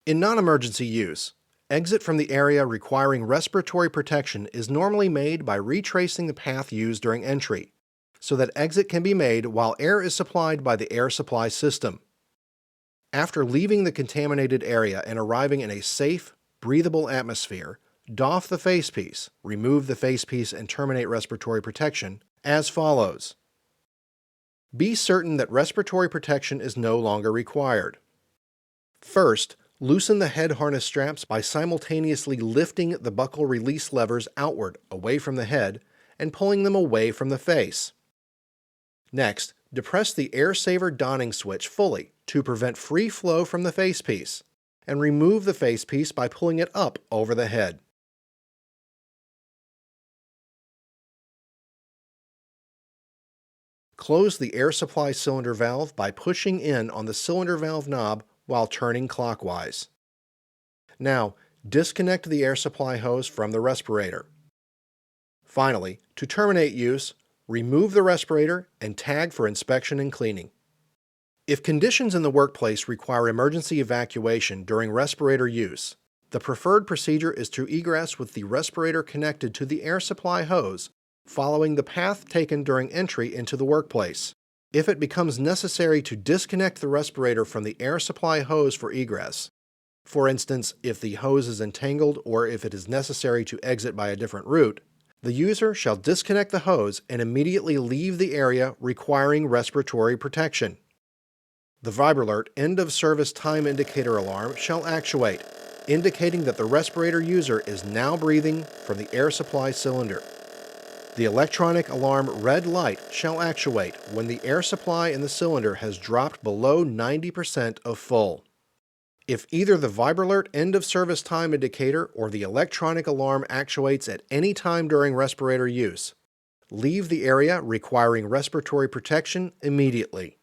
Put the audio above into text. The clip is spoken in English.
In non-emergency use, exit from the area requiring respiratory protection is normally made by retracing the path used during entry, so that exit can be made while air is supplied by the air supply system. After leaving the contaminated area and arriving in a safe, breathable atmosphere, doff the facepiece, remove the facepiece, and terminate respiratory protection as follows. Be certain that respiratory protection is no longer required. First, loosen the head harness straps by simultaneously lifting the buckle release levers outward away from the head and pulling them away from the face. Next, depress the air saver donning switch fully to prevent free flow from the facepiece, and remove the facepiece by pulling it up over the head. Close the air supply cylinder valve by pushing in on the cylinder valve knob while turning clockwise. Now, disconnect the air supply hose from the respirator. Finally, to terminate use, remove the respirator and tag for inspection and cleaning. If conditions in the workplace require emergency evacuation during respirator use, the preferred procedure is to egress with the respirator connected to the air supply hose, following the path taken during entry into the workplace. If it becomes necessary to disconnect the respirator from the air supply hose for egress, for instance, if the hose is entangled or if it is necessary to exit by a different route, the user shall disconnect the hose and immediately leave the area requiring respiratory protection. The VibraLert end of service time indicator alarm shall actuate, indicating that the respirator user is now breathing from the air supply cylinder. The electronic alarm red light shall actuate when the air supply in the cylinder has dropped below 90% of full. If either the VibraLert end of service time indicator or the electronic alarm actuates at any time during respirator use, leave the area requiring respiratory protection immediately.